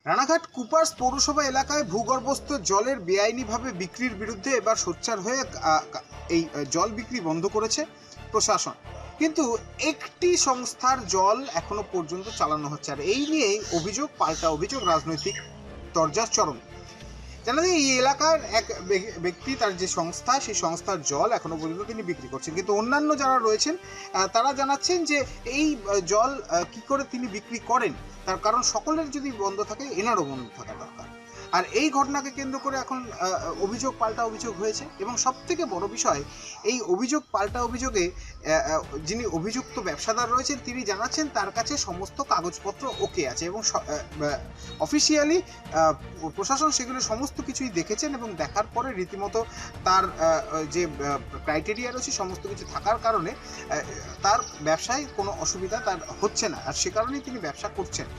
Ranaghat Cooper's পৌরসভা এলাকায় ভূগর্ভস্থ জলের বেআইনিভাবে বিক্রির বিরুদ্ধে এবার সোচ্চার হয়ে এই জল বিক্রি বন্ধ করেছে প্রশাসন। কিন্তু একটি সংস্থার জল এখনো পর্যন্ত চালানো হচ্ছে, আর এই নিয়েই অভিযোগ পাল্টা অভিযোগ, রাজনৈতিক তরজার চরম। জানা যায় এই এলাকার এক ব্যক্তি, তার যে সংস্থা, সেই সংস্থার জল এখনো পর্যন্ত তিনি বিক্রি করছেন, কিন্তু অন্যান্য যারা রয়েছেন তারা জানাচ্ছেন যে এই জল কি করে তিনি বিক্রি করেন, তার কারণ সকলের যদি বন্ধ থাকে এনারও বন্ধ থাকা দরকার। আর এই ঘটনাকে কেন্দ্র করে এখন অভিযোগ পাল্টা অভিযোগ হয়েছে, এবং সব থেকে বড় বিষয়, এই অভিযোগ পাল্টা অভিযোগে যিনি অভিযুক্ত ব্যবসাদার রয়েছেন তিনি জানাচ্ছেন তার কাছে সমস্ত কাগজপত্র ওকে আছে, এবং অফিসিয়ালি প্রশাসন সেগুলো সমস্ত কিছুই দেখেছেন, এবং দেখার পরে রীতিমতো তার যে ক্রাইটেরিয়া রয়েছে সমস্ত কিছু থাকার কারণে তার ব্যবসায় কোনো অসুবিধা তার হচ্ছে না, আর সে কারণেই তিনি ব্যবসা করছেন।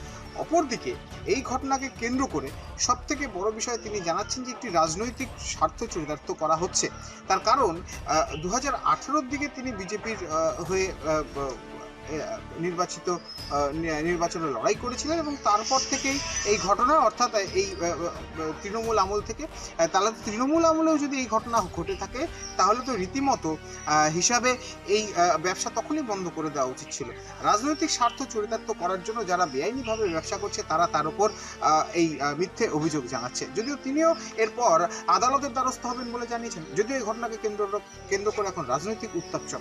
অপরদিকে এই ঘটনাকে কেন্দ্র করে সবথেকে বড় বিষয় তিনি জানাচ্ছেন যে একটি রাজনৈতিক স্বার্থ চরিতার্থ করা হচ্ছে। তার কারণ 2018-র দিকে তিনি বিজেপির হয়ে নির্বাচনে লড়াই করেছিলেন, এবং তারপর থেকেই এই ঘটনা, অর্থাৎ এই তৃণমূল আমল থেকে, তাহলে তৃণমূল আমলেও যদি এই ঘটনা ঘটে থাকে তাহলে তো রীতিমতো হিসাবে এই ব্যবসা তখনই বন্ধ করে দেওয়া উচিত ছিল। রাজনৈতিক স্বার্থ চরিতার্থ করার জন্য যারা বেআইনিভাবে ব্যবসা করছে তারা তার উপর এই মিথ্যে অভিযোগ জানাচ্ছে, যদিও তিনিও এরপর আদালতের দ্বারস্থ হবেন বলে জানিয়েছেন, যদিও এই ঘটনাকে কেন্দ্র করে এখন রাজনৈতিক উত্তাপ চলে।